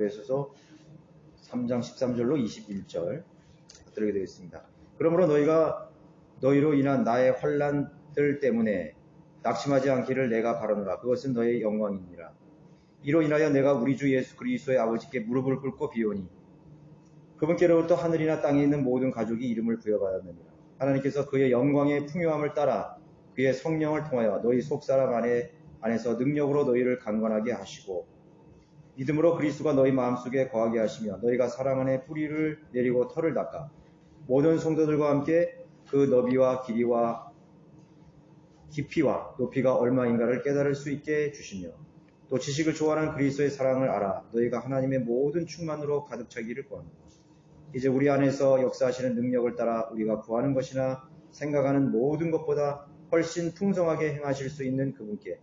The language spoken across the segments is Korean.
에베소서 3장 13절로 21절 들게 되겠습니다. 그러므로 너희로 인한 나의 환난들 때문에 낙심하지 않기를 내가 바라노라. 그것은 너의 영광이니라. 이로 인하여 내가 우리 주 예수 그리스도의 아버지께 무릎을 꿇고 비오니 그분께로부터 하늘이나 땅에 있는 모든 가족이 이름을 부여받았느니라. 하나님께서 그의 영광의 풍요함을 따라 그의 성령을 통하여 너희 속사람 안에서 능력으로 너희를 강건하게 하시고 믿음으로 그리스도가 너희 마음속에 거하게 하시며 너희가 사랑 안에 뿌리를 내리고 털을 닦아 모든 성도들과 함께 그 너비와 길이와 깊이와 높이가 얼마인가를 깨달을 수 있게 해주시며 또 지식을 초월한 그리스도의 사랑을 알아 너희가 하나님의 모든 충만으로 가득 차기를 구합니다. 이제 우리 안에서 역사하시는 능력을 따라 우리가 구하는 것이나 생각하는 모든 것보다 훨씬 풍성하게 행하실 수 있는 그분께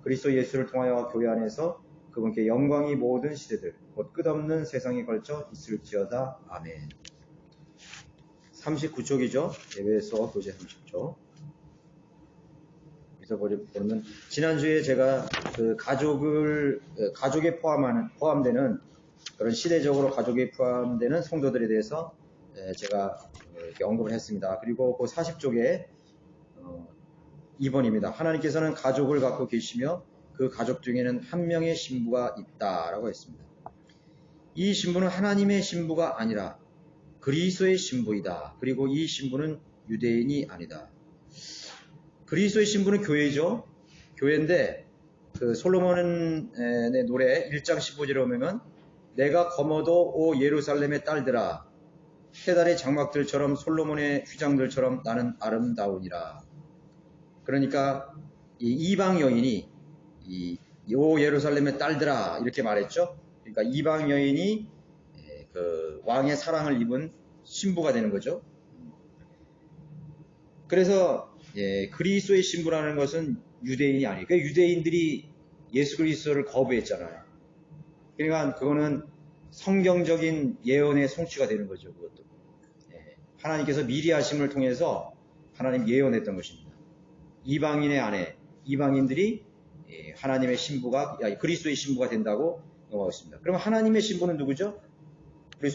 그리스도 예수를 통하여 교회 안에서 그분께 영광이 모든 시대들 곧 끝없는 세상에 걸쳐 있을지어다. 아멘. 39쪽이죠. 에베소 교재 30쪽. 여기서 보면 지난주에 제가 그 가족에 포함되는 그런 시대적으로 가족에 포함되는 성도들에 대해서 제가 이렇게 언급을 했습니다. 그리고 그 40쪽에 2번입니다. 하나님께서는 가족을 갖고 계시며 그 가족 중에는 한 명의 신부가 있다라고 했습니다. 이 신부는 하나님의 신부가 아니라 그리스도의 신부이다. 그리고 이 신부는 유대인이 아니다. 그리스도의 신부는 교회죠. 교회인데 그 솔로몬의 노래 1장 15절에 보면 내가 거머도 오 예루살렘의 딸들아 해달의 장막들처럼 솔로몬의 휘장들처럼 나는 아름다우니라. 그러니까 이 이방 여인이 오 예루살렘의 딸들아 이렇게 말했죠. 그러니까 이방 여인이 그 왕의 사랑을 입은 신부가 되는 거죠. 그래서 그리스도의 신부라는 것은 유대인이 아니에요. 그러니까 유대인들이 예수 그리스도를 거부했잖아요. 그러니까 그거는 성경적인 예언의 성취가 되는 거죠. 그것도 하나님께서 미리 하심을 통해서 하나님 예언했던 것입니다. 이방인의 아내, 이방인들이 하나님의 신부가 그리스도의 신부가 된다고 넘어가고 있습니다. 그럼 하나님의 신부는 누구죠? 우리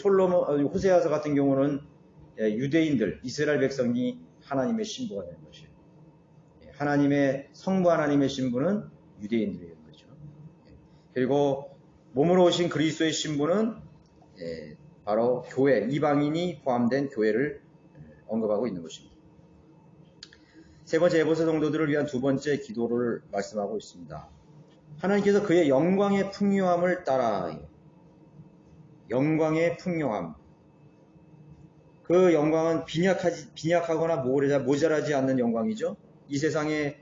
호세아서 같은 경우는 유대인들, 이스라엘 백성이 하나님의 신부가 되는 것이에요. 하나님의 성부 하나님의 신부는 유대인들이 되는 거죠. 그리고 몸으로 오신 그리스도의 신부는 바로 교회, 이방인이 포함된 교회를 언급하고 있는 것입니다. 세 번째 에베소 성도들을 위한 두 번째 기도를 말씀하고 있습니다. 하나님께서 그의 영광의 풍요함을 따라 영광의 풍요함 그 영광은 빈약하거나 모자라지 않는 영광이죠. 이 세상의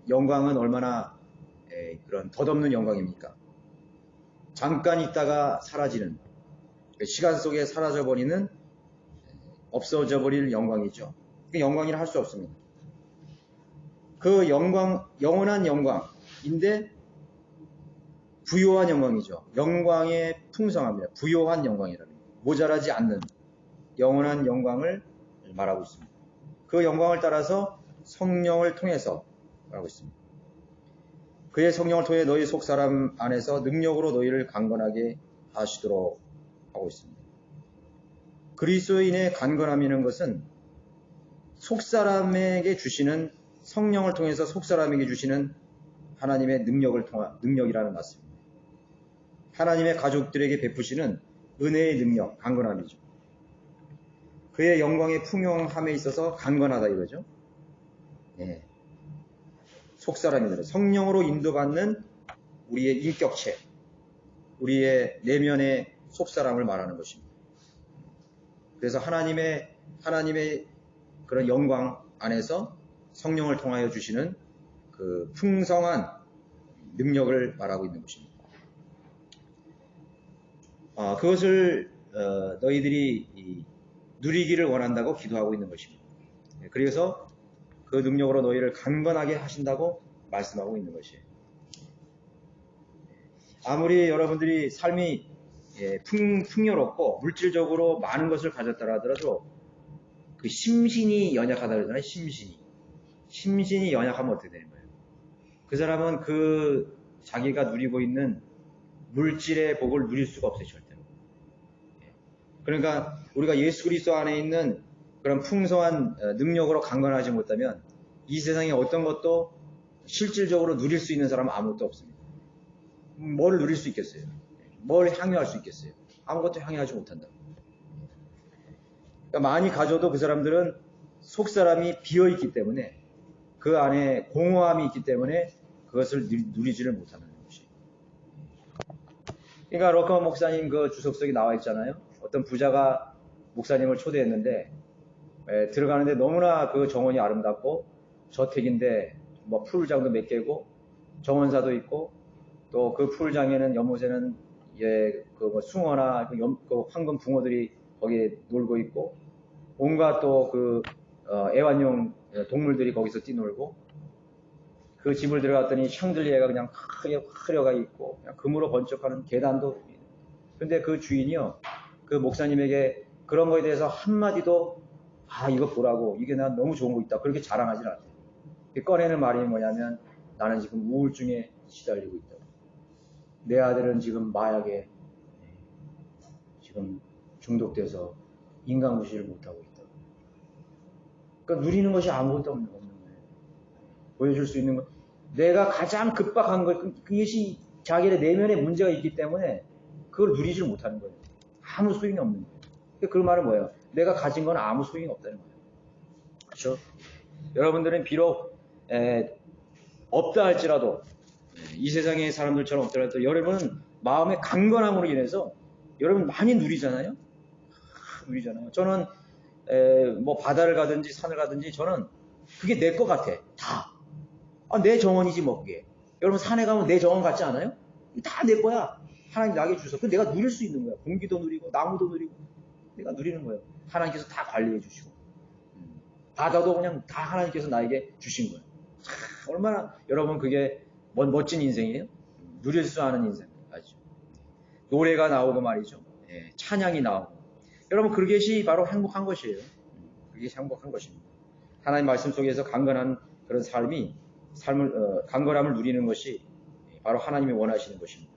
영광은 얼마나 그런 덧없는 영광입니까? 잠깐 있다가 사라지는 시간 속에 사라져버리는 없어져 버릴 영광이죠. 그 영광이라 할 수 없습니다. 그 영광 영원한 영광인데 부요한 영광이죠. 영광의 풍성합니다. 부요한 영광이라는 모자라지 않는 영원한 영광을 말하고 있습니다. 그 영광을 따라서 성령을 통해서 말하고 있습니다. 그의 성령을 통해 너희 속사람 안에서 능력으로 너희를 강건하게 하시도록 하고 있습니다. 그리스도인의 강건함이라는 것은 속사람에게 주시는 성령을 통해서 속사람에게 주시는 하나님의 능력이라는 말씀입니다. 하나님의 가족들에게 베푸시는 은혜의 능력, 강건함이죠. 그의 영광의 풍요함에 있어서 강건하다 이거죠. 속사람이들 성령으로 인도받는 우리의 인격체, 우리의 내면의 속사람을 말하는 것입니다. 그래서 하나님의 그런 영광 안에서 성령을 통하여 주시는 그 풍성한 능력을 말하고 있는 것입니다. 그것을 너희들이 누리기를 원한다고 기도하고 있는 것입니다. 그래서 그 능력으로 너희를 강건하게 하신다고 말씀하고 있는 것이에요. 아무리 여러분들이 삶이 풍요롭고 물질적으로 많은 것을 가졌다 하더라도 그 심신이 연약하다 그러잖아요. 심신이 연약하면 어떻게 되는 거예요? 그 사람은 그 자기가 누리고 있는 물질의 복을 누릴 수가 없어요, 절대로. 그러니까 우리가 예수 그리스도 안에 있는 그런 풍성한 능력으로 강건하지 못하면 이 세상에 어떤 것도 실질적으로 누릴 수 있는 사람은 아무것도 없습니다. 뭘 누릴 수 있겠어요? 뭘 향유할 수 있겠어요? 아무것도 향유하지 못한다. 그러니까 많이 가져도 그 사람들은 속사람이 비어있기 때문에 그 안에 공허함이 있기 때문에 그것을 누리지를 못하는 것이. 그러니까 로커먼 목사님 그 주석석에 나와 있잖아요. 어떤 부자가 목사님을 초대했는데 들어가는데 너무나 그 정원이 아름답고 저택인데 뭐 풀장도 몇 개고 정원사도 있고 또 그 풀장에는 연못에는 그 뭐 숭어나 그 황금 붕어들이 거기에 놀고 있고 온갖 또 그 애완용 동물들이 거기서 뛰놀고 그 집을 들어갔더니 샹들리에가 그냥 크게 흐려가 있고 그냥 금으로 번쩍하는 계단도. 근데 그 주인이요 그 목사님에게 그런 거에 대해서 한마디도 이거 보라고 이게 난 너무 좋은 거 있다 그렇게 자랑하진 않아요. 꺼내는 말이 뭐냐면 나는 지금 우울증에 시달리고 있다. 내 아들은 지금 마약에 지금 중독돼서 인간무시를 못하고 있다. 그러니까 누리는 것이 아무것도 없는 거예요. 보여줄 수 있는 것. 내가 가장 급박한 것, 그것이 자기의 내면에 문제가 있기 때문에 그걸 누리지를 못하는 거예요. 아무 소용이 없는 거예요. 그 말은 뭐예요? 내가 가진 건 아무 소용이 없다는 거예요. 그렇죠? 여러분들은 비록 없다 할지라도 이 세상의 사람들처럼 없다 할지라도 여러분은 마음의 강건함으로 인해서 여러분 많이 누리잖아요. 누리잖아요. 저는 뭐 바다를 가든지 산을 가든지 저는 그게 내 것 같아. 다. 내 정원이지 뭐 그게. 여러분 산에 가면 내 정원 같지 않아요? 다 내 거야. 하나님 나에게 주셔서. 그 내가 누릴 수 있는 거야. 공기도 누리고 나무도 누리고 내가 누리는 거예요. 하나님께서 다 관리해 주시고 바다도 그냥 다 하나님께서 나에게 주신 거예요. 얼마나 여러분 그게 멋진 인생이에요. 누릴 수 아는 인생. 아시죠? 노래가 나오고 말이죠. 찬양이 나오고. 여러분 그것이 바로 행복한 것이에요. 그게 행복한 것입니다. 하나님 말씀 속에서 강건한 그런 강건함을 누리는 것이 바로 하나님이 원하시는 것입니다.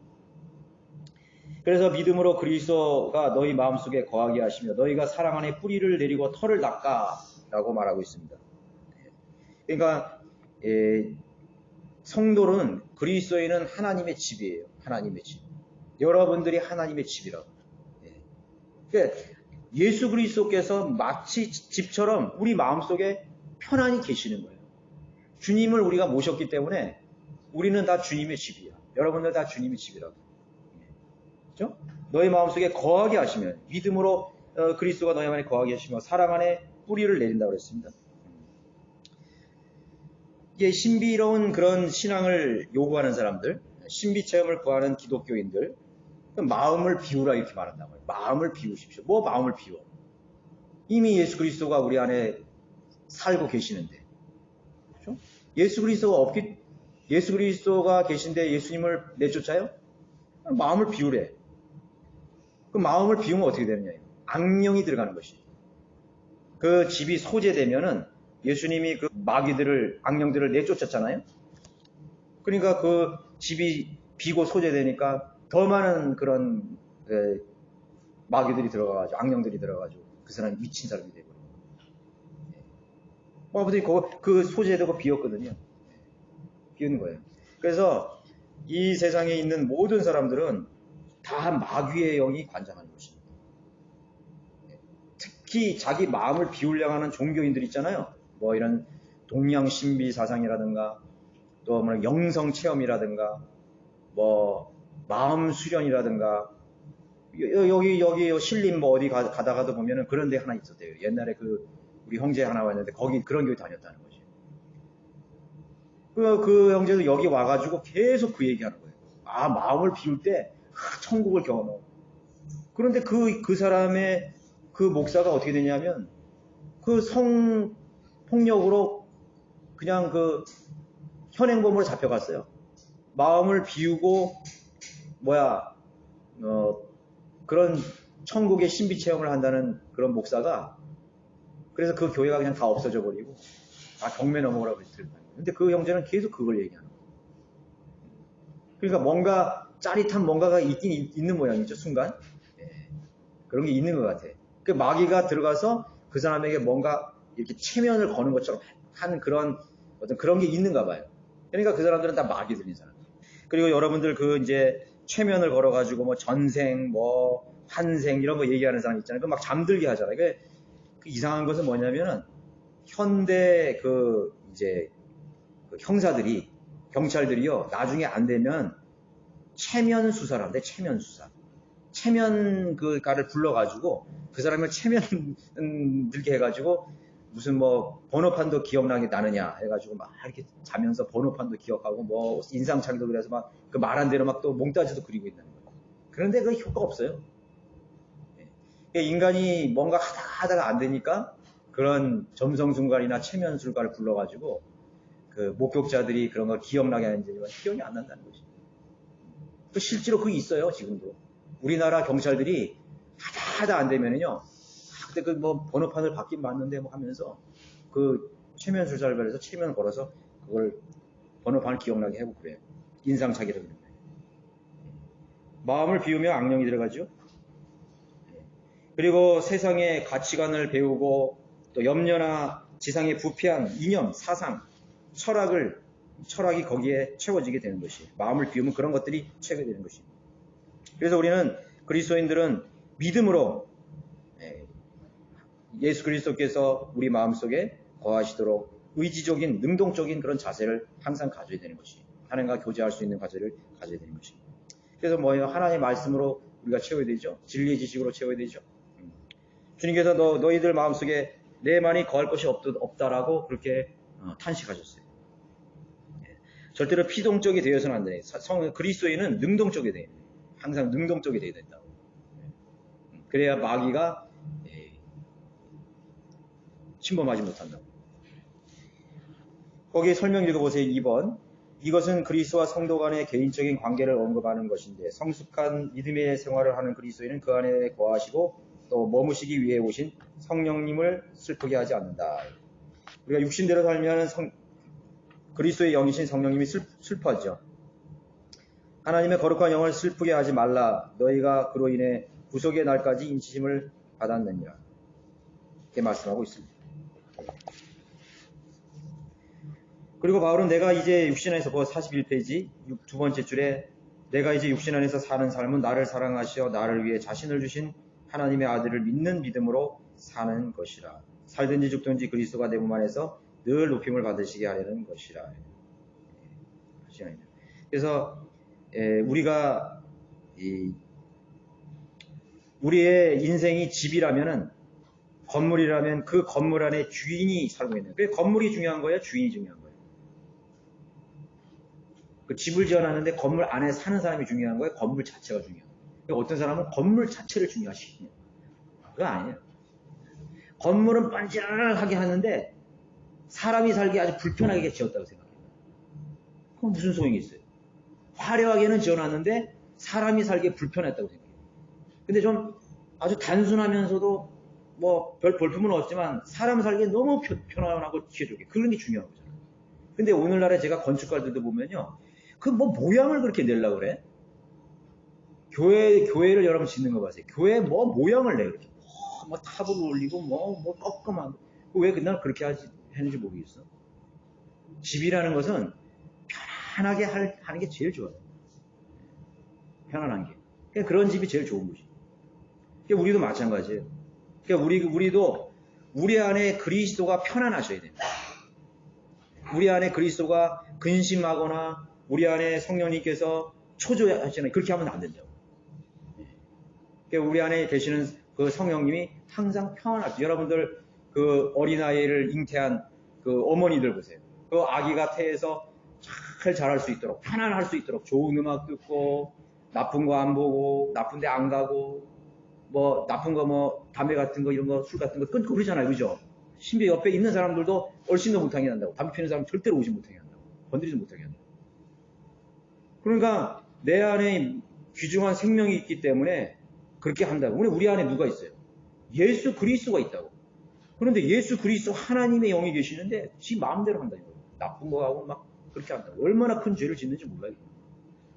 그래서 믿음으로 그리스도가 너희 마음속에 거하게 하시며 너희가 사랑 안에 뿌리를 내리고 털을 닦아라고 말하고 있습니다. 그러니까 성도는 그리스도인은 하나님의 집이에요. 하나님의 집. 여러분들이 하나님의 집이라고. 그러니까 예수 그리스도께서 마치 집처럼 우리 마음속에 편안히 계시는 거예요. 주님을 우리가 모셨기 때문에 우리는 다 주님의 집이야. 여러분들 다 주님의 집이라고. 그렇죠? 너희 마음속에 거하게 하시면 믿음으로 그리스도가 너희 안에 거하게 하시며 사랑 안에 뿌리를 내린다고 그랬습니다. 이게 신비로운 그런 신앙을 요구하는 사람들, 신비 체험을 구하는 기독교인들, 마음을 비우라 이렇게 말한단 말이에요. 마음을 비우십시오. 뭐 마음을 비워? 이미 예수 그리스도가 우리 안에 살고 계시는데, 그렇죠? 예수 그리스도가 계신데 예수님을 내쫓아요? 마음을 비우래. 그 마음을 비우면 어떻게 되느냐? 악령이 들어가는 것이. 그 집이 소재되면은 예수님이 그 악령들을 내쫓았잖아요. 그러니까 그 집이 비고 소재되니까 더 많은 그런 마귀들이 들어가가지고 악령들이 들어가가지고 그 사람이 미친 사람이 되고. 아버지 그 소재되고 비었거든요. 비우는 거예요. 그래서 이 세상에 있는 모든 사람들은 다 마귀의 영이 관장하는 것입니다. 특히 자기 마음을 비우려고 하는 종교인들 있잖아요. 뭐 이런 동양 신비 사상이라든가 또 뭐 영성 체험이라든가 뭐 마음 수련이라든가 여기 신림 뭐 어디 가다가도 보면은 그런 데 하나 있었대요. 옛날에 우리 형제 하나 왔는데 거기 그런 교회 다녔다는 거지. 그 형제도 여기 와가지고 계속 그 얘기하는 거예요. 마음을 비울 때 천국을 경험하고. 그런데 그 사람의 그 목사가 어떻게 되냐면 그 성폭력으로 그냥 그 현행범으로 잡혀갔어요. 마음을 비우고 그런 천국의 신비 체험을 한다는 그런 목사가 그래서 그 교회가 그냥 다 없어져 버리고 경매 넘어오라고 했더니 근데 그 형제는 계속 그걸 얘기하는 거예요. 그러니까 뭔가 짜릿한 뭔가가 있긴 있는 모양이죠, 순간. 예, 그런 게 있는 것 같아. 그 마귀가 들어가서 그 사람에게 뭔가 이렇게 체면을 거는 것처럼 하는 그런 어떤 그런 게 있는가 봐요. 그러니까 그 사람들은 다 마귀 들린 사람. 그리고 여러분들 그 이제 최면을 걸어가지고 뭐 전생, 뭐 환생 이런 거 얘기하는 사람 있잖아요. 그 막 잠들게 하잖아요. 그 이상한 것은 뭐냐면은 현대 그 이제 그 형사들이 경찰들이요 나중에 안 되면 체면 수사를 한대. 체면 수사. 체면 그 가를 불러가지고 그 사람을 체면 들게 해가지고 무슨 뭐 번호판도 기억나게 나느냐 해가지고 막 이렇게 자면서 번호판도 기억하고 뭐 인상착의도 그래서 막 그 말한 대로 막 또 몽따주도 그리고 있는 거예요. 그런데 그 효과 없어요. 인간이 뭔가 하다가 안 되니까 그런 점성순간이나 체면술가를 불러가지고 그 목격자들이 그런 걸 기억나게 하는지 기억이 안 난다는 거지. 그 실제로 그게 있어요, 지금도. 우리나라 경찰들이 하다 안 되면은요, 그때 그 뭐 번호판을 받긴 받는데 뭐 하면서 그 체면술사를 발해서 체면 걸어서 그걸 번호판을 기억나게 하고 그래요. 인상착의라고 그러는 거예요. 마음을 비우며 악령이 들어가죠. 그리고 세상의 가치관을 배우고 또 염려나 지상의 부패한 이념, 사상, 철학이 거기에 채워지게 되는 것이 마음을 비우면 그런 것들이 채워지게 되는 것이. 그래서 우리는 그리스도인들은 믿음으로 예수 그리스도께서 우리 마음속에 거하시도록 의지적인 능동적인 그런 자세를 항상 가져야 되는 것이 하나님과 교제할 수 있는 자세를 가져야 되는 것이. 그래서 뭐예요? 하나님의 말씀으로 우리가 채워야 되죠. 진리의 지식으로 채워야 되죠. 주님께서 너희들 마음속에 내만이 거할 것이 없다라고 그렇게 탄식하셨어요. 절대로 피동적이 되어서는 안 돼. 그리스도인은 능동적이 돼요. 항상 능동적이 돼야 된다고. 그래야 마귀가 침범하지 못한다고. 거기에 설명 읽어보세요. 2번. 이것은 그리스도와 성도 간의 개인적인 관계를 언급하는 것인데 성숙한 믿음의 생활을 하는 그리스도인은 그 안에 거하시고 또 머무시기 위해 오신 성령님을 슬프게 하지 않는다. 우리가 육신대로 살면 그리스도의 영이신 성령님이 슬퍼하죠. 하나님의 거룩한 영을 슬프게 하지 말라. 너희가 그로 인해 구속의 날까지 인치심을 받았느니라. 이렇게 말씀하고 있습니다. 그리고 바울은 내가 이제 육신 안에서 41페이지 두 번째 줄에 내가 이제 육신 안에서 사는 삶은 나를 사랑하시어 나를 위해 자신을 주신 하나님의 아들을 믿는 믿음으로 사는 것이라. 살든지 죽든지 그리스도가 내 몸 안에서 늘 높임을 받으시게 하려는 것이라. 그래서 우리가 우리의 인생이 집이라면은 건물이라면 그 건물 안에 주인이 살고 있는 거예요. 건물이 중요한 거예요? 주인이 중요한 거예요? 그 집을 지어놨는데 건물 안에 사는 사람이 중요한 거예요? 건물 자체가 중요한 거예요? 어떤 사람은 건물 자체를 중요하시거든요. 그거 아니에요. 건물은 반질하게 하는데 사람이 살기 아주 불편하게 지었다고 생각해요. 그럼 무슨 소용이 있어요? 화려하게는 지어놨는데 사람이 살기에 불편했다고 생각해요. 근데 좀 아주 단순하면서도 뭐 별 볼품은 없지만 사람 살기에 너무 편안하고 지어주게 그런 게 중요한 거잖아요. 근데 오늘날에 제가 건축가들도 보면요. 그 뭐 모양을 그렇게 내려고 그래? 교회를 여러분 짓는 거 봐세요. 교회 뭐 모양을 내 이렇게 뭐 탑을 올리고 뭐 꺾으면 왜 그날 그렇게 하는지 모르겠어. 집이라는 것은 편안하게 하는 게 제일 좋아요. 편안한 게. 그러니까 그런 집이 제일 좋은 것이. 그러니까 우리도 마찬가지예요. 그러니까 우리도 우리 안에 그리스도가 편안하셔야 됩니다. 우리 안에 그리스도가 근심하거나 우리 안에 성령님께서 초조하시거나 그렇게 하면 안 된다고. 그러니까 우리 안에 계시는 그 성령님이 항상 편안하죠. 여러분들 그 어린아이를 잉태한 그 어머니들 보세요. 그 아기가 태에서 잘 자랄 수 있도록 편안할 수 있도록 좋은 음악 듣고 나쁜 거 안 보고 나쁜 데 안 가고 뭐 나쁜 거 뭐 담배 같은 거 이런 거 술 같은 거 끊고 그러잖아요. 그죠? 심지어 옆에 있는 사람들도 얼씬도 못하게 한다고. 담배 피우는 사람 절대로 오지 못하게 한다고. 건드리지 못하게 한다고. 그러니까 내 안에 귀중한 생명이 있기 때문에 그렇게 한다고. 우리 안에 누가 있어요? 예수 그리스도가 있다고. 그런데 예수 그리스도 하나님의 영이 계시는데 지 마음대로 한다는 거예요. 나쁜 거 하고 막 그렇게 한다고. 얼마나 큰 죄를 짓는지 몰라요.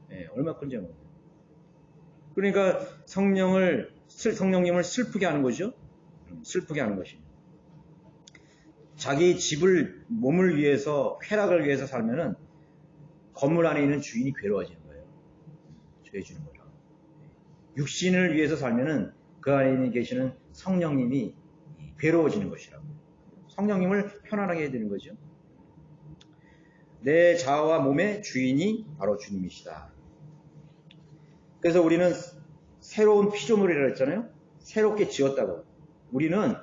네, 얼마나 큰 죄를. 그러니까 성령님을 슬프게 하는 거죠. 슬프게 하는 것입니다. 자기 집을, 몸을 위해서, 쾌락을 위해서 살면은 건물 안에 있는 주인이 괴로워지는 거예요. 죄 주는 거죠. 육신을 위해서 살면은 그 안에 계시는 성령님이 괴로워지는 것이라고. 성령님을 편안하게 해야 되는 거죠. 내 자아와 몸의 주인이 바로 주님이시다. 그래서 우리는 새로운 피조물이라고 했잖아요. 새롭게 지었다고. 우리는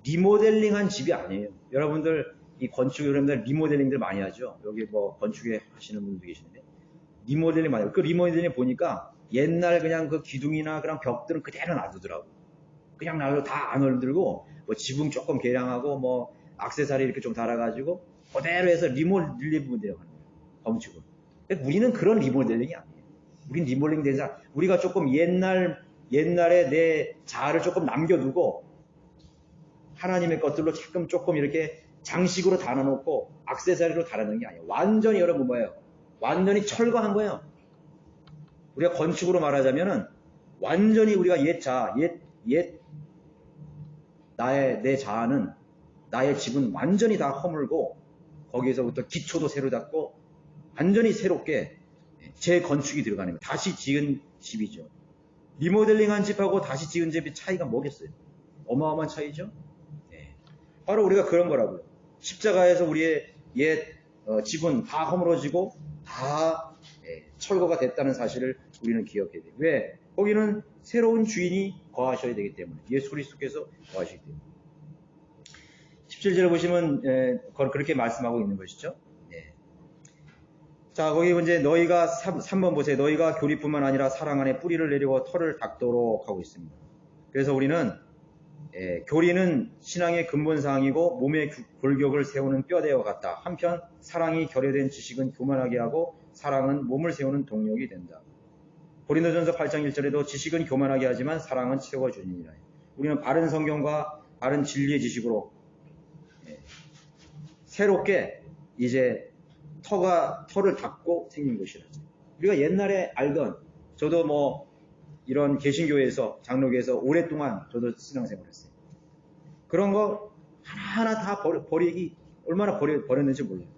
리모델링한 집이 아니에요. 여러분들 이 건축 여러분들 리모델링들 많이 하죠. 여기 뭐 건축에 하시는 분도 계시는데 리모델링 많이 해요. 그 리모델링 보니까 옛날 그냥 그 기둥이나 그런 벽들은 그대로 놔두더라고. 그냥 놔두고 다 안 얼들고 뭐 지붕 조금 개량하고 뭐 액세서리 이렇게 좀 달아가지고 그대로 해서 리모델링 하는 거예요. 건축을. 우리는 그런 리모델링이 아니에요. 우린 리모델링 된 사람. 우리가 조금 옛날에 내 자아를 조금 남겨두고 하나님의 것들로 조금 이렇게 장식으로 달아놓고 액세서리로 달아놓는 게 아니에요. 완전히 여러분 뭐예요? 완전히 철거한 거예요. 우리가 건축으로 말하자면은 완전히 우리가 내 자아는, 나의 집은 완전히 다 허물고 거기에서부터 기초도 새로 닦고 완전히 새롭게 재건축이 들어가는 거예요. 다시 지은 집이죠. 리모델링한 집하고 다시 지은 집의 차이가 뭐겠어요? 어마어마한 차이죠? 네. 바로 우리가 그런 거라고요. 십자가에서 우리의 집은 다 허물어지고 다 철거가 됐다는 사실을 우리는 기억해야 돼요. 왜? 거기는 새로운 주인이 거하셔야 되기 때문에. 예수 그리스도께서 거하시기 때문에. 17절을 보시면 그렇게 말씀하고 있는 것이죠. 네. 자, 거기 이제 너희가 3번 보세요. 너희가 교리뿐만 아니라 사랑 안에 뿌리를 내리고 털을 닦도록 하고 있습니다. 그래서 우리는 교리는 신앙의 근본사항이고 몸의 골격을 세우는 뼈대와 같다. 한편 사랑이 결여된 지식은 교만하게 하고 사랑은 몸을 세우는 동력이 된다. 고린도전서 8장 1절에도 지식은 교만하게 하지만 사랑은 채워주니라. 우리는 바른 성경과 바른 진리의 지식으로 새롭게 이제 털을 닦고 생긴 것이라. 우리가 옛날에 알던, 저도 뭐 이런 개신교회에서, 장로교회에서 오랫동안 저도 신앙생활을 했어요. 그런 거 하나하나 다 버리기 얼마나 버렸는지 몰라요.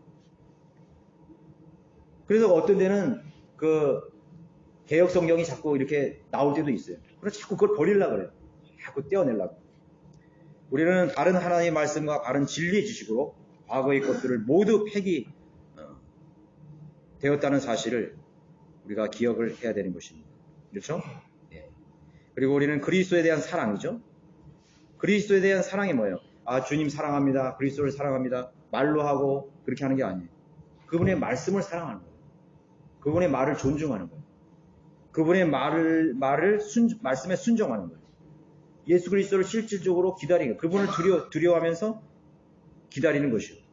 그래서 어떤 데는 그 개혁 성경이 자꾸 이렇게 나올 때도 있어요. 그래서 자꾸 그걸 버리려고 그래요. 자꾸 떼어내려고. 우리는 바른 하나님의 말씀과 바른 진리의 지식으로 과거의 것들을 모두 폐기 되었다는 사실을 우리가 기억을 해야 되는 것입니다. 그렇죠? 예. 그리고 우리는 그리스도에 대한 사랑이죠. 그리스도에 대한 사랑이 뭐예요? 아, 주님 사랑합니다. 그리스도를 사랑합니다. 말로 하고 그렇게 하는 게 아니에요. 그분의 말씀을 사랑하는 거예요. 그분의 말을 존중하는 거예요. 그분의 말씀에 순종하는 거예요. 예수 그리스도를 실질적으로 기다리는 거예요. 그분을 두려워하면서 기다리는 것이요.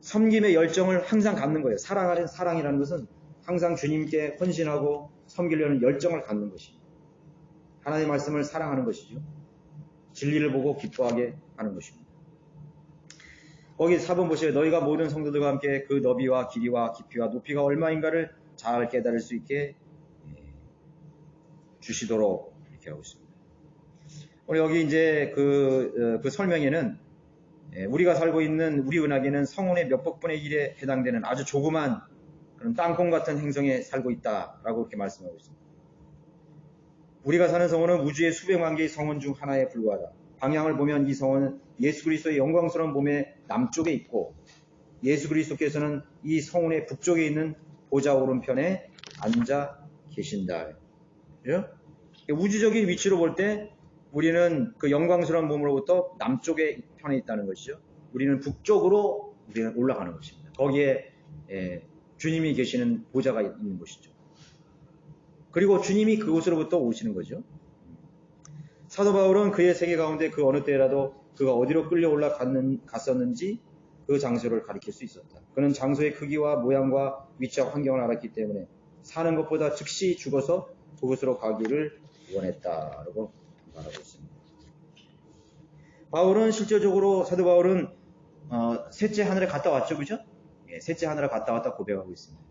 섬김의 열정을 항상 갖는 거예요. 사랑이라는 것은 항상 주님께 헌신하고 섬기려는 열정을 갖는 것입니다. 하나님의 말씀을 사랑하는 것이죠. 진리를 보고 기뻐하게 하는 것입니다. 거기 4번 보세요. 너희가 모든 성도들과 함께 그 너비와 길이와 깊이와 높이가 얼마인가를 잘 깨달을 수 있게 주시도록 이렇게 하고 있습니다. 오늘 여기 이제 그 설명에는 우리가 살고 있는 우리 은하계는 성운의 몇백 분의 1에 해당되는 아주 조그만 그런 땅콩 같은 행성에 살고 있다라고 이렇게 말씀하고 있습니다. 우리가 사는 성운은 우주의 수백만 개의 성운 중 하나에 불과하다. 방향을 보면 이 성운은 예수 그리스도의 영광스러운 몸의 남쪽에 있고 예수 그리스도께서는 이 성운의 북쪽에 있는 보좌 오른편에 앉아 계신다. 그죠? 우주적인 위치로 볼 때 우리는 그 영광스러운 몸으로부터 남쪽의 편에 있다는 것이죠. 우리는 북쪽으로 우리는 올라가는 것입니다. 거기에 주님이 계시는 보좌가 있는 곳이죠. 그리고 주님이 그곳으로부터 오시는 거죠. 사도 바울은 그의 세계 가운데 그 어느 때라도 그가 어디로 끌려 올라갔었는지 그 장소를 가리킬 수 있었다. 그는 장소의 크기와 모양과 위치와 환경을 알았기 때문에 사는 것보다 즉시 죽어서 그곳으로 가기를 원했다라고 말하고 있습니다. 바울은 실제적으로 사도 바울은 셋째 하늘에 갔다 왔죠, 그죠? 셋째 하늘에 갔다 왔다 고백하고 있습니다.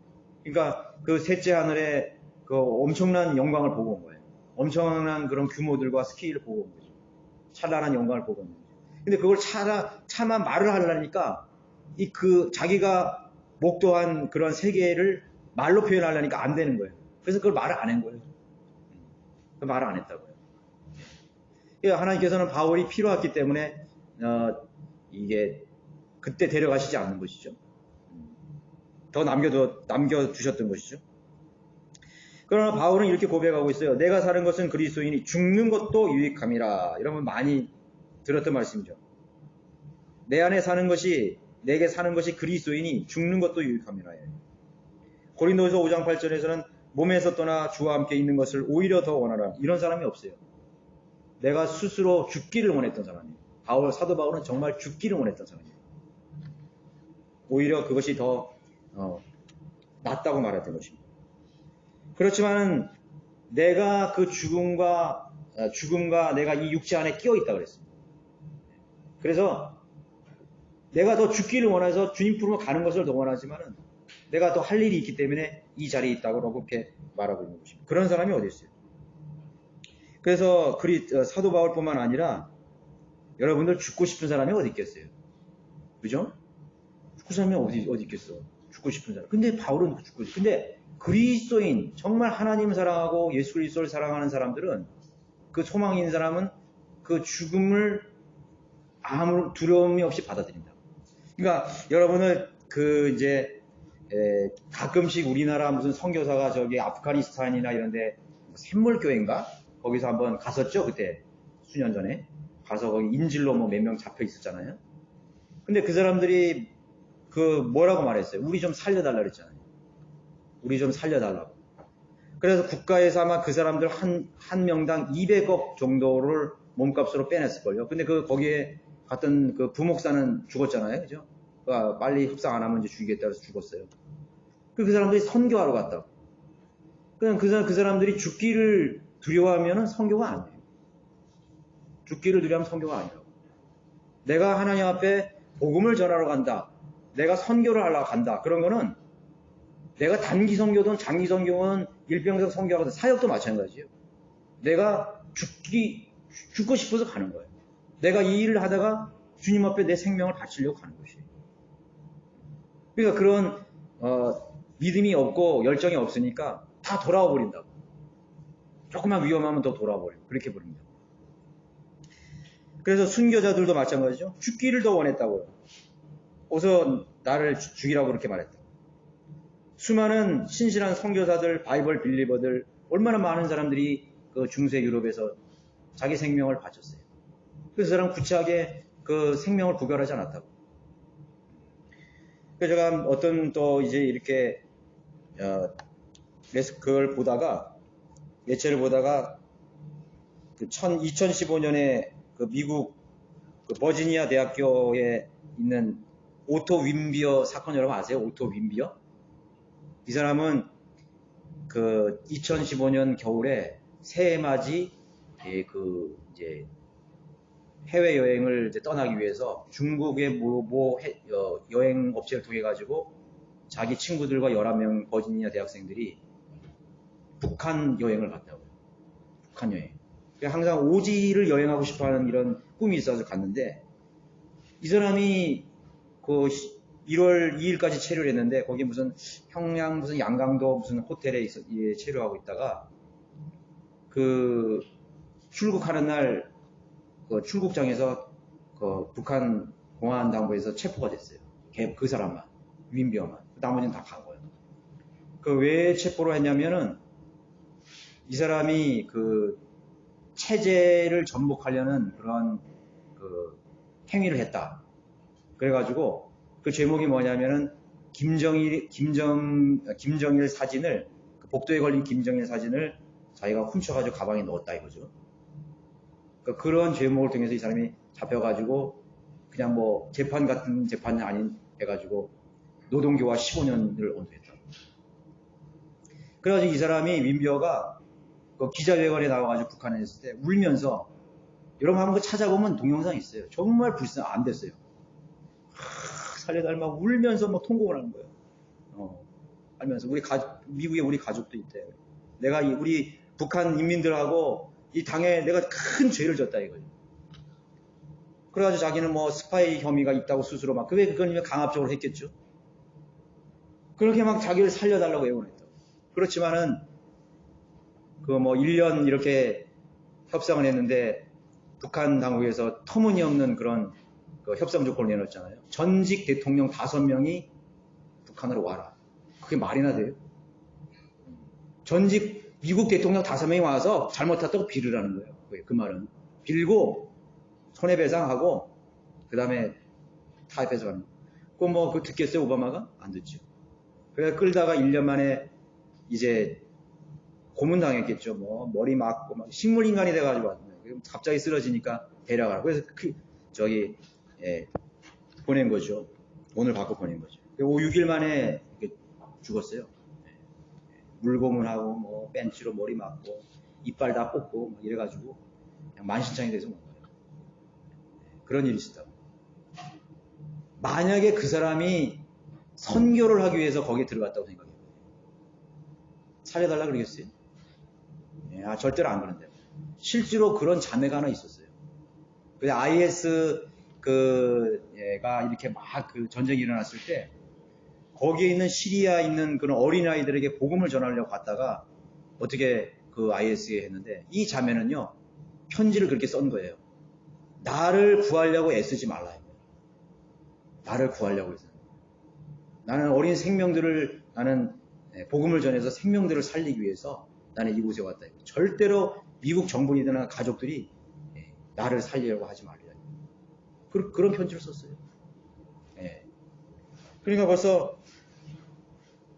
그러니까 그 셋째 하늘에 그 엄청난 영광을 보고 온 거예요. 엄청난 그런 규모들과 스케일을 보고 온 거죠. 찬란한 영광을 보고 온 거죠. 근데 그걸 차마 말을 하려니까 자기가 목도한 그런 세계를 말로 표현하려니까 안 되는 거예요. 그래서 그걸 말을 안 한 거예요. 말을 안 했다고요. 하나님께서는 바울이 필요했기 때문에 이게 그때 데려가시지 않는 것이죠. 더 남겨두셨던 것이죠. 그러나 바울은 이렇게 고백하고 있어요. 내가 사는 것은 그리스도이니 죽는 것도 유익함이라. 이러면 많이 들었던 말씀이죠. 내 안에 사는 것이, 내게 사는 것이 그리스도이니 죽는 것도 유익함이라. 고린도서 5장 8절에서는 몸에서 떠나 주와 함께 있는 것을 오히려 더 원하라. 이런 사람이 없어요. 내가 스스로 죽기를 원했던 사람이에요. 사도 바울은 정말 죽기를 원했던 사람이에요. 오히려 그것이 더 낫다고 말했던 것입니다. 그렇지만 내가 그 죽음과 내가 이 육체 안에 끼어 있다 그랬습니다. 그래서 내가 더 죽기를 원해서 주님 품으로 가는 것을 더 원하지만은 내가 더 할 일이 있기 때문에 이 자리에 있다고 그렇게 말하고 있는 것입니다. 그런 사람이 어디 있어요? 그래서 사도 바울뿐만 아니라 여러분들 죽고 싶은 사람이 어디 있겠어요? 그죠? 죽고 싶은 사람이 어디 있겠어? 죽고 싶은 사람. 근데 바울은 죽고 싶어. 근데 그리스도인, 정말 하나님을 사랑하고 예수 그리스도를 사랑하는 사람들은, 그 소망이 있는 사람은 그 죽음을 아무 두려움이 없이 받아들인다. 그러니까 여러분을 가끔씩 우리나라 무슨 선교사가 저기 아프가니스탄이나 이런데 샘물교회인가? 거기서 한번 갔었죠, 그때. 수년 전에. 가서 거기 인질로 몇 명 잡혀 있었잖아요. 근데 그 사람들이 뭐라고 말했어요? 우리 좀 살려달라 그랬잖아요. 우리 좀 살려달라고. 그래서 국가에서 아마 그 사람들 한 명당 200억 정도를 몸값으로 빼냈을걸요. 근데 거기에 갔던 그 부목사는 죽었잖아요. 그죠? 빨리 협상 안 하면 이제 죽이겠다 해서 죽었어요. 그 사람들이 선교하러 갔다고. 그냥 그 사람들이 죽기를 두려워하면 선교가 아니에요. 죽기를 두려워하면 선교가 아니라고. 내가 하나님 앞에 복음을 전하러 간다. 내가 선교를 하러 간다. 그런 거는 내가 단기 선교든 장기 선교든 일평생 선교하거든 사역도 마찬가지예요. 내가 죽고 싶어서 가는 거예요. 내가 이 일을 하다가 주님 앞에 내 생명을 바치려고 가는 것이에요. 그러니까 그런 믿음이 없고 열정이 없으니까 다 돌아와 버린다고. 조금만 위험하면 더 돌아와 버려요. 그렇게 버립니다. 그래서 순교자들도 마찬가지죠. 죽기를 더 원했다고요. 어서 나를 죽이라고 그렇게 말했다. 수많은 신실한 선교사들, 바이블 빌리버들, 얼마나 많은 사람들이 그 중세 유럽에서 자기 생명을 바쳤어요. 그래서 그 사람 구차하게 그 생명을 구별하지 않았다고. 그래서 제가 어떤 또 이제 이렇게 그걸 보다가, 매체를 보다가 2015년에 그 미국 그 버지니아 대학교에 있는 오토 윈비어 사건 여러분 아세요? 오토 윈비어? 이 사람은 그 2015년 겨울에 새해맞이 이제 해외 여행을 이제 떠나기 위해서 중국의 여행 업체를 통해 가지고 자기 친구들과 11명 버지니아 대학생들이 북한 여행을 갔다고요. 북한 여행. 항상 오지를 여행하고 싶어하는 이런 꿈이 있어서 갔는데, 이 사람이 그 1월 2일까지 체류를 했는데, 거기 무슨 평양 무슨 양강도 무슨 호텔에 체류하고 있다가 그 출국하는 날 그 출국장에서 그 북한 공안당부에서 체포가 됐어요. 그 사람만, 윈비어만. 나머지는 다 간 거예요. 그 왜 체포를 했냐면은 이 사람이 그 체제를 전복하려는 그런 그 행위를 했다. 그래가지고 그 제목이 뭐냐면은 김정일 사진을, 그 복도에 걸린 김정일 사진을 자기가 훔쳐가지고 가방에 넣었다 이거죠. 그러니까 그런 제목을 통해서 이 사람이 잡혀가지고 그냥 뭐 재판 같은 재판이 아닌 해가지고 노동교화 15년을 언도했다. 그래가지고 이 사람이 윈비어가 그 기자회견에 나와가지고 북한에 있을 때 울면서, 여러분 한번 찾아보면 동영상이 있어요. 정말 안 됐어요. 살려달 막 울면서 막 통곡을 하는 거예요. 알면서 미국에 우리 가족도 있대. 내가 우리 북한 인민들하고 이 당에 내가 큰 죄를 졌다 이거죠. 그래가지고 자기는 뭐 스파이 혐의가 있다고 스스로 막 그게 그건 강압적으로 했겠죠. 그렇게 막 자기를 살려달라고 애원했다. 그렇지만은 그 뭐 1년 이렇게 협상을 했는데 북한 당국에서 터무니없는 그런 그 협상 조건을 내놓았잖아요. 전직 대통령 5명이 북한으로 와라. 그게 말이나 돼요? 전직 미국 대통령 5명이 와서 잘못했다고 빌으라는 거예요. 그 말은. 빌고 손해배상하고 그 다음에 타협해서 가는 거예요. 그거 뭐 그거 듣겠어요? 오바마가? 안 듣죠. 그래서 끌다가 1년 만에 이제 고문당했겠죠. 뭐 머리 맞고 막 식물인간이 돼가지고 왔네. 갑자기 쓰러지니까 데려가라. 그래서 보낸 거죠. 돈을 받고 보낸 거죠. 6일 만에 죽었어요. 물고문하고 뭐 벤치로 머리 맞고 이빨 다 뽑고 막 이래가지고 그냥 만신창이 돼서 온 거예요. 그런 일이 있었다고. 만약에 그 사람이 선교를 하기 위해서 거기에 들어갔다고 생각해요. 살려달라 그러겠어요? 절대로 안 그런데. 실제로 그런 자매가 하나 있었어요. 그 IS 가 이렇게 막 그 전쟁이 일어났을 때 거기에 있는 시리아에 있는 그런 어린아이들에게 복음을 전하려고 갔다가 어떻게 그 IS에 했는데 이 자매는요 편지를 그렇게 쓴 거예요. 나를 구하려고 애쓰지 말라. 나를 구하려고 해서 나는 어린 생명들을 나는 복음을 전해서 생명들을 살리기 위해서 나는 이곳에 왔다. 절대로 미국 정부이나 가족들이 나를 살리려고 하지 말라. 그런 편지를 썼어요. 그러니까 벌써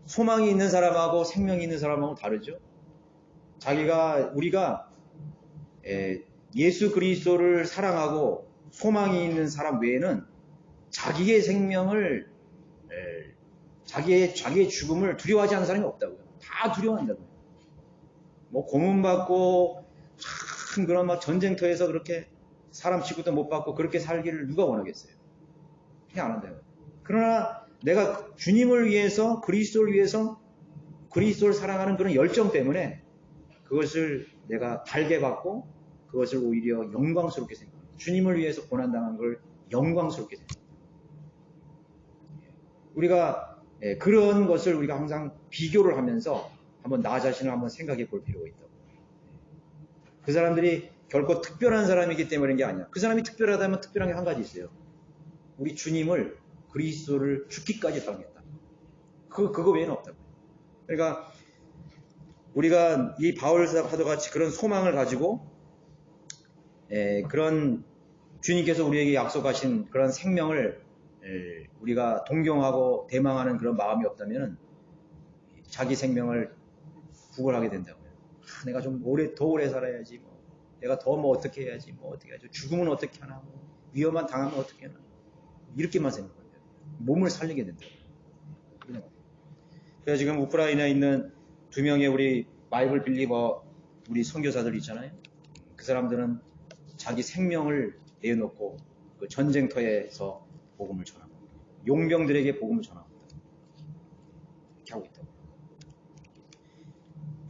소망이 있는 사람하고 생명이 있는 사람하고 다르죠. 우리가 예수 그리스도를 사랑하고 소망이 있는 사람 외에는 자기의 생명을 자기의 죽음을 두려워하지 않는 사람이 없다고요. 다 두려워한다고요. 뭐 고문받고 참 그런 막 전쟁터에서 그렇게 사람 취급도 못 받고 그렇게 살기를 누가 원하겠어요? 그냥 안 한다고요. 그러나 내가 주님을 위해서 그리스도를 위해서 그리스도를 사랑하는 그런 열정 때문에 그것을 내가 달게 받고 그것을 오히려 영광스럽게 생각합니다. 주님을 위해서 고난당한 걸 영광스럽게 생각합니다. 우리가 그런 것을 우리가 항상 비교를 하면서 한번 나 자신을 한번 생각해 볼 필요가 있다고. 그 사람들이 결코 특별한 사람이기 때문인 게 아니야. 그 사람이 특별하다면 특별한 게 한 가지 있어요. 우리 주님을 그리스도를 죽기까지 사랑했다. 그거 외에는 없다고. 그러니까 우리가 이 바울 사도와 같이 그런 소망을 가지고 그런 주님께서 우리에게 약속하신 그런 생명을 우리가 동경하고 대망하는 그런 마음이 없다면 자기 생명을 구걸하게 된다고요. 내가 좀 더 오래 살아야지. 뭐. 내가 더 뭐 어떻게 해야지. 뭐 어떻게 해야지. 죽으면 어떻게 하나. 뭐. 위험한 당하면 어떻게 하나. 이렇게만 생각합니다. 몸을 살리게 된다고요. 그래서 지금 우크라이나에 있는 2명의 우리 바이블 빌리버 우리 선교사들 있잖아요. 그 사람들은 자기 생명을 내놓고 그 전쟁터에서 복음을 전합니다. 용병들에게 복음을 전합니다. 이렇게 하고 있다고.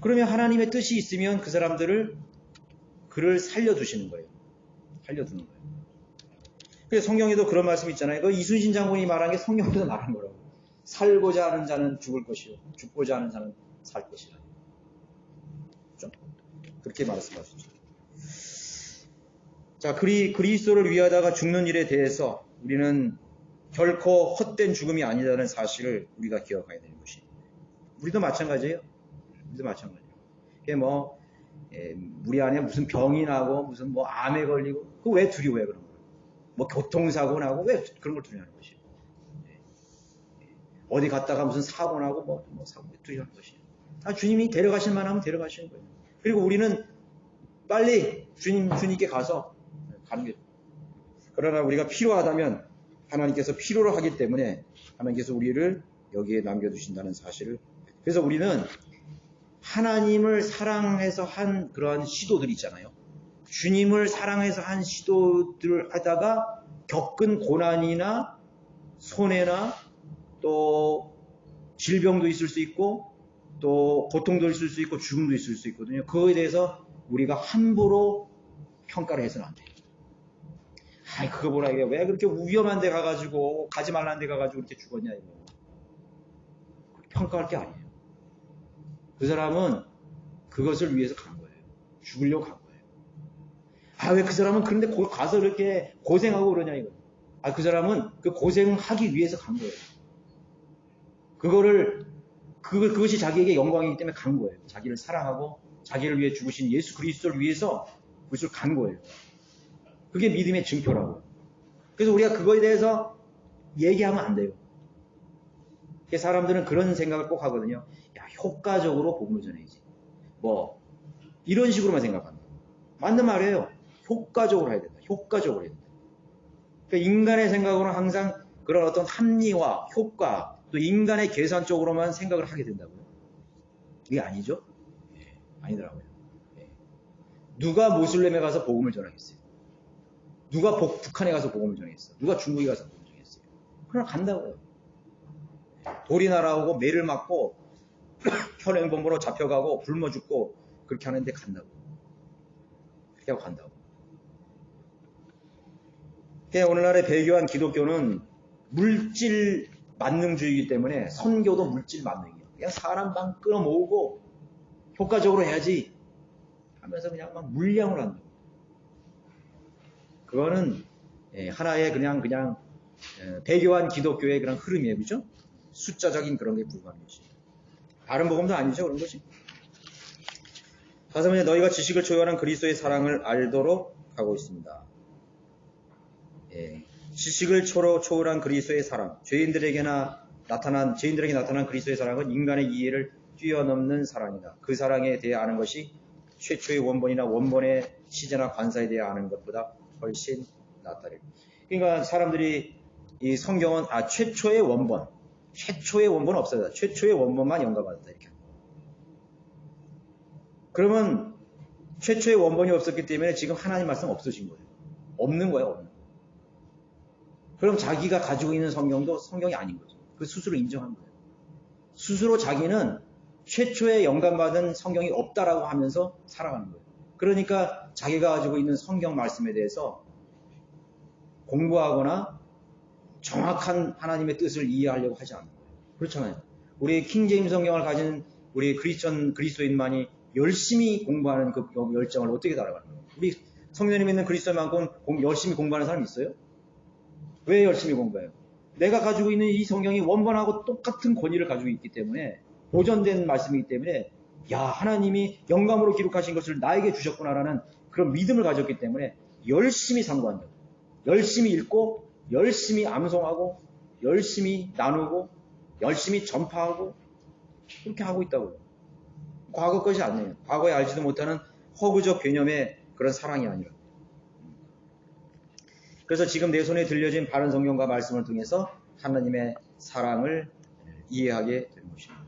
그러면 하나님의 뜻이 있으면 그 사람들을 그를 살려두시는 거예요. 살려두는 거예요. 그래서 성경에도 그런 말씀이 있잖아요. 그 이순신 장군이 말한 게 성경에도 말한 거라고. 살고자 하는 자는 죽을 것이요 죽고자 하는 자는 살 것이라. 그렇죠? 그렇게 말씀하셨죠. 자, 그리스도를 위하다가 죽는 일에 대해서 우리는 결코 헛된 죽음이 아니라는 사실을 우리가 기억해야 되는 것입니다. 우리도 마찬가지예요. 우리도 마찬가지예요. 그게 뭐 우리 안에 무슨 병이 나고 무슨 뭐 암에 걸리고 그거 왜 두려워해 그런 거예요? 뭐 교통사고 나고 왜 그런 걸 두려워하는 것이에요? 어디 갔다가 무슨 사고 나고 뭐 사고 두려워하는 것이에요. 다 주님이 데려가실 만하면 데려가시는 거예요. 그리고 우리는 빨리 주님께 가서 가는 게. 그러나 우리가 필요하다면 하나님께서 필요로 하기 때문에 하나님께서 우리를 여기에 남겨두신다는 사실을. 그래서 우리는 하나님을 사랑해서 한 그러한 시도들 있잖아요. 주님을 사랑해서 한 시도들을 하다가 겪은 고난이나 손해나 또 질병도 있을 수 있고 또 고통도 있을 수 있고 죽음도 있을 수 있거든요. 그거에 대해서 우리가 함부로 평가를 해서는 안 돼요. 아이, 그거 보라, 이게 왜 그렇게 위험한 데 가가지고, 가지 말라는 데 가가지고 이렇게 죽었냐, 이거. 평가할 게 아니에요. 그 사람은 그것을 위해서 간 거예요. 죽으려고 간 거예요. 아, 왜 그 사람은 그런데 가서 이렇게 고생하고 그러냐, 이거. 아, 그 사람은 그 고생하기 위해서 간 거예요. 그것이 자기에게 영광이기 때문에 간 거예요. 자기를 사랑하고, 자기를 위해 죽으신 예수 그리스도를 위해서 그것을 간 거예요. 그게 믿음의 증표라고. 그래서 우리가 그거에 대해서 얘기하면 안 돼요. 사람들은 그런 생각을 꼭 하거든요. 야, 효과적으로 복음을 전해야지. 뭐 이런 식으로만 생각한다. 맞는 말이에요. 효과적으로 해야 된다. 효과적으로 해야 된다. 그러니까 인간의 생각으로는 항상 그런 어떤 합리화, 효과, 또 인간의 계산적으로만 생각을 하게 된다고요. 이게 아니죠? 아니더라고요. 누가 모슬렘에 가서 복음을 전하겠어요? 누가 북한에 가서 복음을 전하겠어요? 누가 중국에 가서 복음을 전하겠어요? 그냥 간다고요. 돌이 날아오고 매를 맞고 현행범으로 잡혀가고 굶어 죽고 그렇게 하는데 간다고. 그렇게 하고 간다고. 오늘날의 배교한 기독교는 물질 만능주의이기 때문에 선교도 물질 만능이에요. 그냥 사람 막 끌어모으고 효과적으로 해야지 하면서 그냥 막 물량을 한다. 그거는 하나의 그냥 배교한 기독교의 그런 흐름이에요. 그죠? 숫자적인 그런 게 불과한 것이. 다른 복음도 아니죠. 그런 것이. 다섯 번째, 너희가 지식을 초월한 그리스도의 사랑을 알도록 하고 있습니다. 지식을 초월한 그리스도의 사랑. 죄인들에게 나타난 그리스도의 사랑은 인간의 이해를 뛰어넘는 사랑이다. 그 사랑에 대해 아는 것이 최초의 원본이나 원본의 시제나 관사에 대해 아는 것보다 훨씬 낫다. 그러니까 사람들이 이 성경은 최초의 원본 없어요. 최초의 원본만 영감받았다 이렇게. 그러면 최초의 원본이 없었기 때문에 지금 하나님 말씀 없으신 거예요. 없는 거예요. 없는. 그럼 자기가 가지고 있는 성경도 성경이 아닌 거죠. 그 스스로 인정한 거예요. 스스로 자기는 최초의 영감받은 성경이 없다라고 하면서 살아가는 거예요. 그러니까 자기가 가지고 있는 성경 말씀에 대해서 공부하거나 정확한 하나님의 뜻을 이해하려고 하지 않는 거예요. 그렇잖아요. 우리 킹제임스 성경을 가진 우리 그리스도인만이 열심히 공부하는 그 열정을 어떻게 따라가는 거예요? 우리 성령님 있는 그리스도인만큼 열심히 공부하는 사람이 있어요? 왜 열심히 공부해요? 내가 가지고 있는 이 성경이 원본하고 똑같은 권위를 가지고 있기 때문에, 보존된 말씀이기 때문에, 야, 하나님이 영감으로 기록하신 것을 나에게 주셨구나라는 그런 믿음을 가졌기 때문에 열심히 상고한다. 열심히 읽고, 열심히 암송하고, 열심히 나누고, 열심히 전파하고, 그렇게 하고 있다고요. 과거 것이 아니에요. 과거에 알지도 못하는 허구적 개념의 그런 사랑이 아니라. 그래서 지금 내 손에 들려진 바른 성경과 말씀을 통해서 하나님의 사랑을 이해하게 되는 것입니다.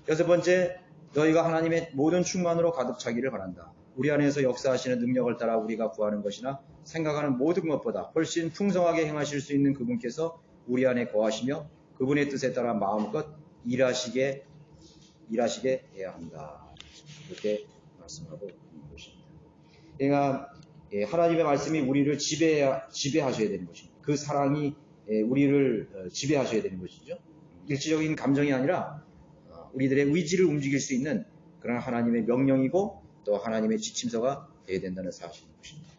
여섯 번째, 너희가 하나님의 모든 충만으로 가득 차기를 바란다. 우리 안에서 역사하시는 능력을 따라 우리가 구하는 것이나 생각하는 모든 것보다 훨씬 풍성하게 행하실 수 있는 그분께서 우리 안에 거하시며 그분의 뜻에 따라 마음껏 일하시게 해야 한다. 이렇게 말씀하고 있는 것입니다. 그러니까 하나님의 말씀이 우리를 지배하셔야 되는 것입니다. 그 사랑이 우리를 지배하셔야 되는 것이죠. 일시적인 감정이 아니라 우리들의 의지를 움직일 수 있는 그런 하나님의 명령이고 또 하나님의 지침서가 되어야 된다는 사실인 것입니다.